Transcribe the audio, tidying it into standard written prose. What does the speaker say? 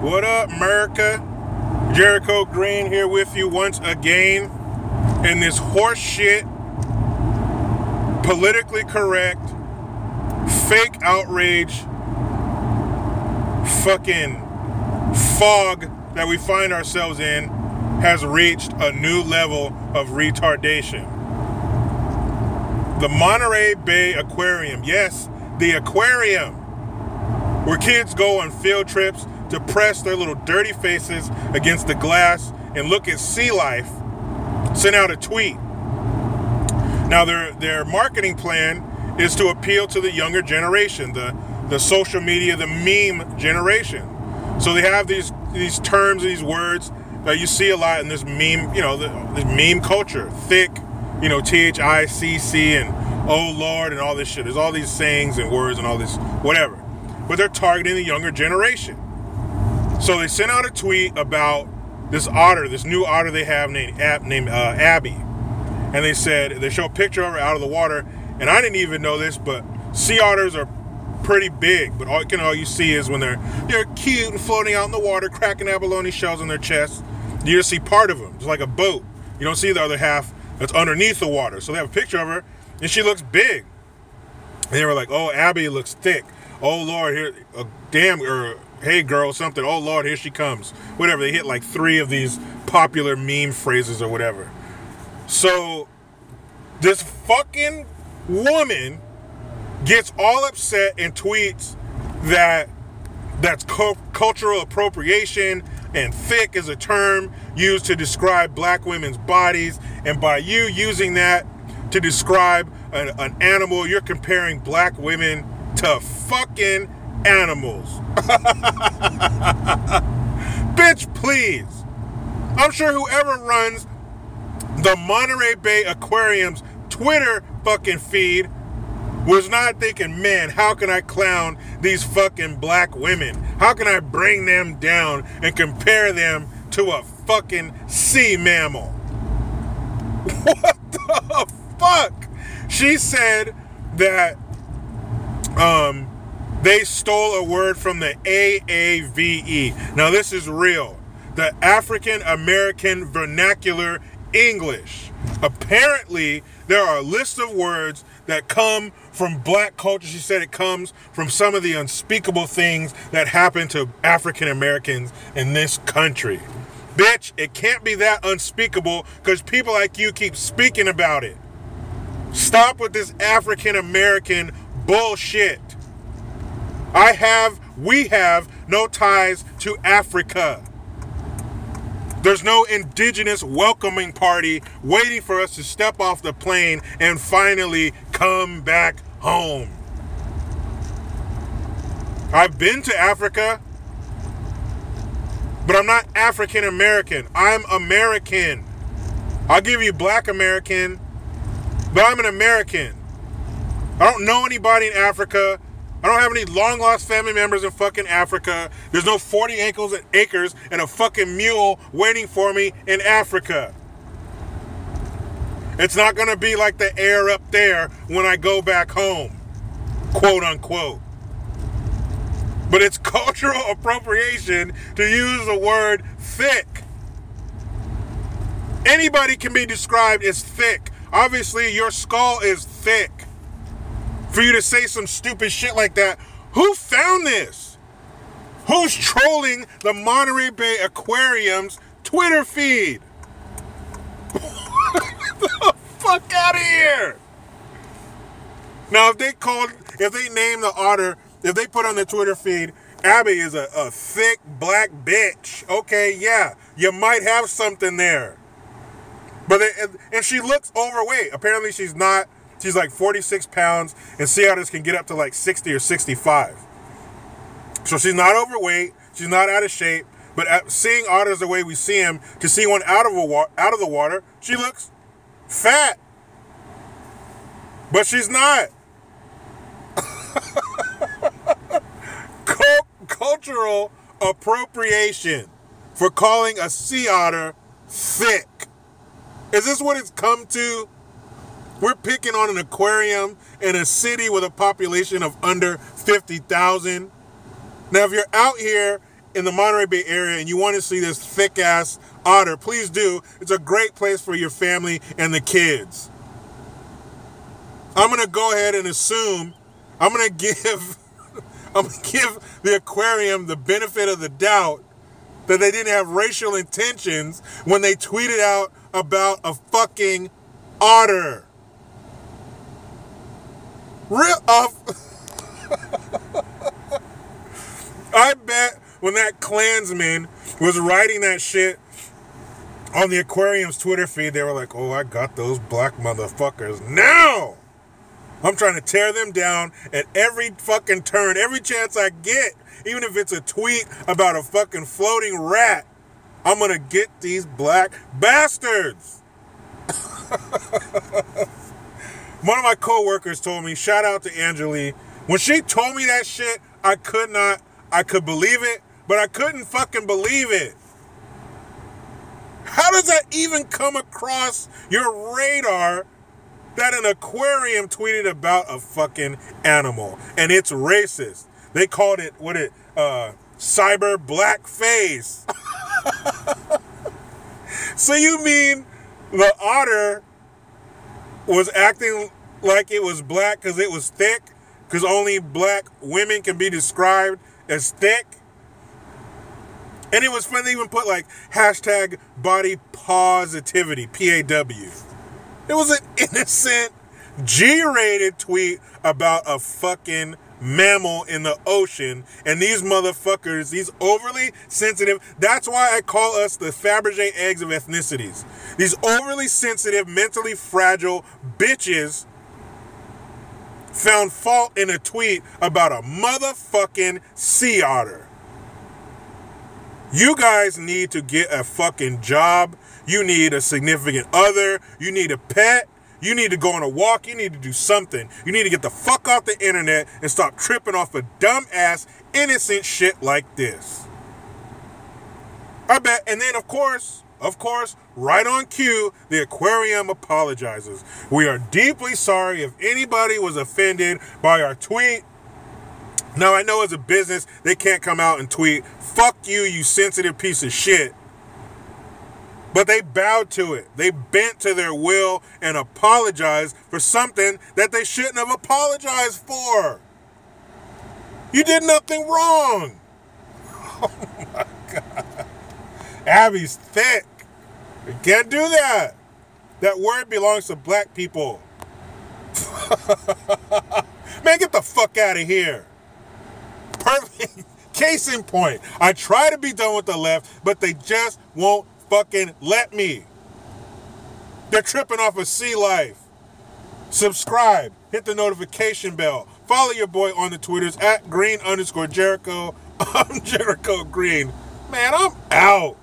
What up, America? Jericho Green here with you once again in this horse shit, politically correct, fake outrage, fucking fog that we find ourselves in has reached a new level of retardation. The Monterey Bay Aquarium, yes, the aquarium, where kids go on field trips to press their little dirty faces against the glass and look at sea life, sent out a tweet. Now their marketing plan is to appeal to the younger generation, the social media, the meme generation. So they have these terms, these words that you see a lot in this meme, this meme culture. Thick, THICC and oh Lord and all this shit. There's all these sayings and words and all this whatever. But they're targeting the younger generation. So they sent out a tweet about this otter, this new otter they have named Abby. And they said, they show a picture of her out of the water. And I didn't even know this, but sea otters are pretty big. But all you see is when they're cute and floating out in the water, cracking abalone shells on their chest. You just see part of them, just like a boat. You don't see the other half that's underneath the water. So they have a picture of her, and she looks big. And they were like, oh, Abby looks thick. Oh, Lord, here, hey, girl, something. Oh, Lord, here she comes. Whatever. They hit like 3 of these popular meme phrases or whatever. So this fucking woman gets all upset and tweets that that's cultural appropriation and thick is a term used to describe black women's bodies. And by you using that to describe an animal, you're comparing black women to fucking animals. Bitch, please. I'm sure whoever runs the Monterey Bay Aquarium's Twitter fucking feed was not thinking, man, how can I clown these fucking black women? How can I bring them down and compare them to a fucking sea mammal? What the fuck? She said that they stole a word from the AAVE. Now this is real. The African American Vernacular English. Apparently, there are a list of words that come from black culture. She said it comes from some of the unspeakable things that happen to African Americans in this country. Bitch, it can't be that unspeakable because people like you keep speaking about it. Stop with this African American bullshit. We have no ties to Africa. There's no indigenous welcoming party waiting for us to step off the plane and finally come back home. I've been to Africa, but I'm not African American. I'm American. I'll give you black American, but I'm an American. I don't know anybody in Africa. I don't have any long-lost family members in fucking Africa. There's no 40 acres and a fucking mule waiting for me in Africa. It's not going to be like the air up there when I go back home, quote unquote. But it's cultural appropriation to use the word thick. Anybody can be described as thick. Obviously, your skull is thick. For you to say some stupid shit like that, who found this? Who's trolling the Monterey Bay Aquarium's Twitter feed? Get the fuck out of here! Now, if they name the otter, if they put on the Twitter feed, Abby is a thick black bitch. Okay, yeah, you might have something there. But and she looks overweight. Apparently, she's not. She's like 46 pounds, and sea otters can get up to like 60 or 65. So she's not overweight. She's not out of shape. But seeing otters the way we see them, to see one out of the water, she looks fat. But she's not. Cultural appropriation for calling a sea otter thick. Is this what it's come to? We're picking on an aquarium in a city with a population of under 50,000. Now, if you're out here in the Monterey Bay area and you want to see this thick-ass otter, please do. It's a great place for your family and the kids. I'm going to go ahead and assume I'm going to give the aquarium the benefit of the doubt that they didn't have racial intentions when they tweeted out about a fucking otter. I bet when that Klansman was writing that shit on the aquarium's Twitter feed, they were like, oh, I got those black motherfuckers now. I'm trying to tear them down at every fucking turn, every chance I get. Even if it's a tweet about a fucking floating rat, I'm going to get these black bastards. One of my coworkers told me, shout out to Angeli, when she told me that shit, I could believe it, but I couldn't fucking believe it. How does that even come across your radar that an aquarium tweeted about a fucking animal and it's racist? They called it, cyber blackface. So you mean the otter was acting like it was black because it was thick? Because only black women can be described as thick? And it was fun. They even put like hashtag body positivity, PAW. It was an innocent, G-rated tweet about a fucking mammal in the ocean. And these motherfuckers, these overly sensitive, that's why I call us the Fabergé eggs of ethnicities. These overly sensitive, mentally fragile bitches found fault in a tweet about a motherfucking sea otter. You guys need to get a fucking job. You need a significant other. You need a pet. You need to go on a walk. You need to do something. You need to get the fuck off the internet and stop tripping off of dumb-ass, innocent shit like this. I bet. And then, of course, right on cue, the aquarium apologizes. We are deeply sorry if anybody was offended by our tweet. Now, I know as a business, they can't come out and tweet, fuck you, you sensitive piece of shit. But they bowed to it. They bent to their will and apologized for something that they shouldn't have apologized for. You did nothing wrong. Oh my God. Abby's thick. You can't do that. That word belongs to black people. Man, get the fuck out of here. Perfect. Case in point. I try to be done with the left, but they just won't fucking let me. They're tripping off of sea life. Subscribe. Hit the notification bell. Follow your boy on the Twitters at @green_Jericho. I'm Jericho Green. Man, I'm out.